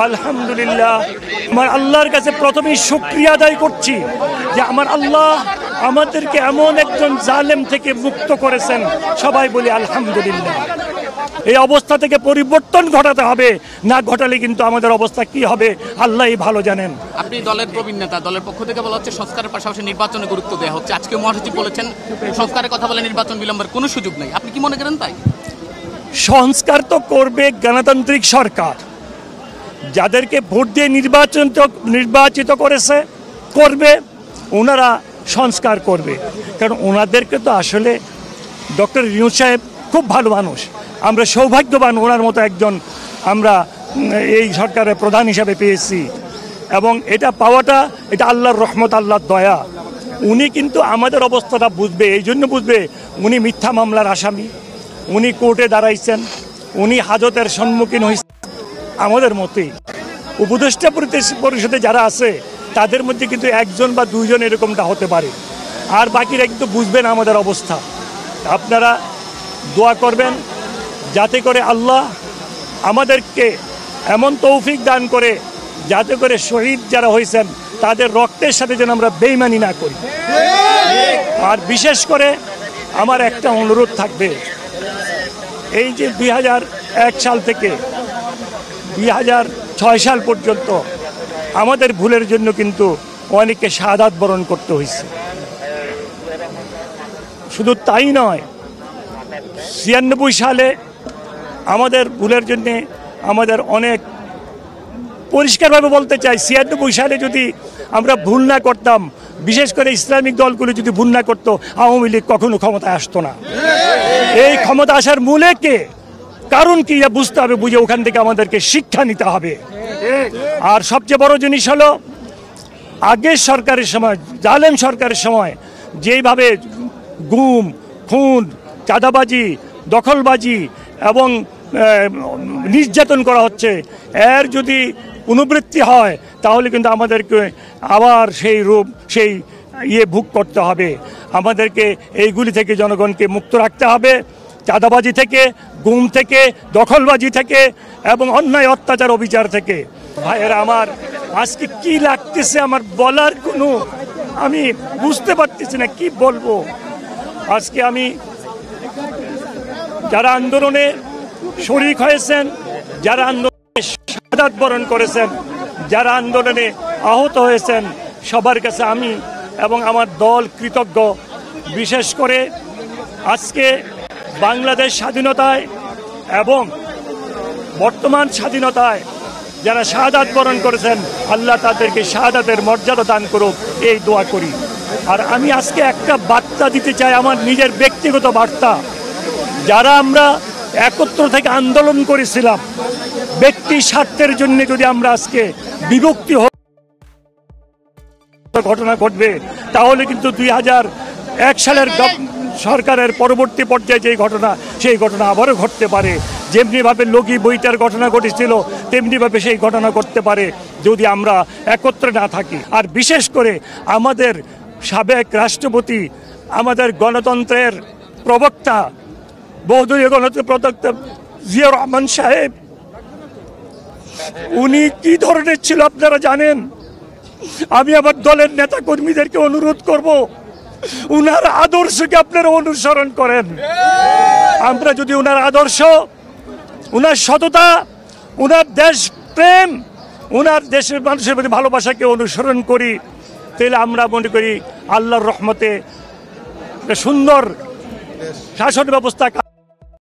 আলহামদুলিল্লাহ, আমার আল্লাহর কাছে প্রথমেই শুকরিয়া আদায় করছি যে আমার আল্লাহ আমাদেরকে এমন একজন জালেম থেকে মুক্ত করেছেন। সবাই বলি আলহামদুলিল্লাহ। এই অবস্থা থেকে পরিবর্তন ঘটাতে হবে, না ঘটালে কিন্তু আমাদের অবস্থা কি হবে আল্লাহই ভালো জানেন। আপনি দলের প্রবীণ নেতা, দলের পক্ষ থেকে বলা হচ্ছে সংস্কারের পাশাপাশি নির্বাচনে গুরুত্ব দেওয়া হচ্ছে। আজকে মহাসচিব বলেছেন সংস্কারের কথা বলে নির্বাচন বিলম্বের কোনো সুযোগ নেই। আপনি কি মনে করেন তাই? সংস্কার তো করবে গণতান্ত্রিক সরকার, যাদেরকে ভোট দিয়ে নির্বাচিত করেছে করবে, ওনারা সংস্কার করবে। কারণ ওনাদেরকে তো আসলে ডক্টর ইউনূস সাহেব খুব ভালো মানুষ, আমরা সৌভাগ্যবান ওনার মতো একজন আমরা এই সরকারের প্রধান হিসাবে পেয়েছি। এবং এটা পাওয়াটা এটা আল্লাহর রহমত, আল্লাহর দয়া। উনি কিন্তু আমাদের অবস্থাটা বুঝবে, এই জন্য বুঝবে উনি মিথ্যা মামলার আসামি, উনি কোর্টে দাঁড়াইছেন, উনি হাজতের সম্মুখীন হয়েছেন। আমাদের মতেই উপদেষ্টা পরিষদে যারা আছে তাদের মধ্যে কিন্তু একজন বা দুইজন এরকমটা হতে পারে, আর বাকিরা কিন্তু বুঝবেন আমাদের অবস্থা। আপনারা দোয়া করবেন যাতে করে আল্লাহ আমাদেরকে এমন তৌফিক দান করে যাতে করে শহীদ যারা হয়েছেন তাদের রক্তের সাথে যেন আমরা বেইমানি না করি। আর বিশেষ করে আমার একটা অনুরোধ থাকবে, এই যে 2001 সাল থেকে 2006 সাল পর্যন্ত আমাদের ভুলের জন্য কিন্তু অনেককে শাহাদাত বরণ করতে হয়েছে। শুধু তাই নয়, 96 সালে আমাদের ভুলের জন্যে আমাদের অনেক পরিষ্কারভাবে বলতে চাই, 96 সালে যদি আমরা ভুল না করতাম, বিশেষ করে ইসলামিক দলগুলো যদি ভুল না করতো, আওয়ামী লীগ কখনো ক্ষমতায় আসতো না। এই ক্ষমতা আসার মূলে কে, কারণ কি বুঝতে হবে, বুঝে ওখান থেকে আমাদেরকে শিক্ষা নিতে হবে। আর সবচেয়ে বড় জিনিস হলো আগের সরকারের সময়, জালেম সরকারের সময় যেইভাবে গুম, খুন, চাঁদাবাজি, দখলবাজি এবং নির্যাতন করা হচ্ছে, এর যদি পুনরাবৃত্তি হয় তাহলে কিন্তু আমাদেরকে আবার সেই রূপ সেই ভোগ করতে হবে। আমাদেরকে এইগুলি থেকে জনগণকে মুক্ত রাখতে হবে, চাঁদাবাজি থেকে, গুম থেকে, দখলবাজি থেকে এবং অন্যায় অত্যাচার অবিচার থেকে। ভাইয়েরা আমার, আজকে কি লাগতেছে আমার বলার কোনো আমি বুঝতে পারতেছি না কি বলবো। আজকে আমি যারা আন্দোলনে শরীক হয়েছেন, যারা আন্দোলনে শাহাদাত বরণ করেছেন, যারা আন্দোলনে আহত হয়েছেন, সবার কাছে আমি এবং আমার দল কৃতজ্ঞ। বিশেষ করে আজকে বাংলাদেশ স্বাধীনতায় এবং বর্তমান স্বাধীনতায় যারা শাহাদাত বরণ করেছেন, আল্লাহ তাদেরকে শাহাদাতের মর্যাদা দান করুক, এই দোয়া করি। আর আমি আজকে একটা বার্তা দিতে চাই, আমার নিজের ব্যক্তিগত বার্তা। যারা আমরা একত্র থেকে আন্দোলন করেছিলাম, ব্যক্তি স্বার্থের জন্য যদি আমরা আজকে বিভক্তি ঘটনা ঘটবে, তাহলে কিন্তু 2001 সালের সরকারের পরবর্তী পর্যায়ে যেই ঘটনা, সেই ঘটনা আবারও ঘটতে পারে। যেমনিভাবে লগি বইটার ঘটনা ঘটেছিল, তেমনিভাবে সেই ঘটনা ঘটতে পারে যদি আমরা একত্রে না থাকি। আর বিশেষ করে আমাদের সাবেক রাষ্ট্রপতি, আমাদের গণতন্ত্রের প্রবক্তা, বহুদলীয় গণতন্ত্রের প্রবক্তা জিয়াউর রহমান সাহেব, উনি কি ধরনের ছিল আপনারা জানেন। আমি আমার দলের নেতা কর্মীদেরকে অনুরোধ করব, উনার আদর্শকে আপনারা অনুসরণ করেন। আমরা যদি উনার আদর্শ, উনার সততা, উনার দেশ প্রেম, উনার দেশের মানুষের প্রতি ভালোবাসাকে অনুসরণ করি, তাহলে আমরা মনে করি আল্লাহর রহমতে সুন্দর শাসন ব্যবস্থা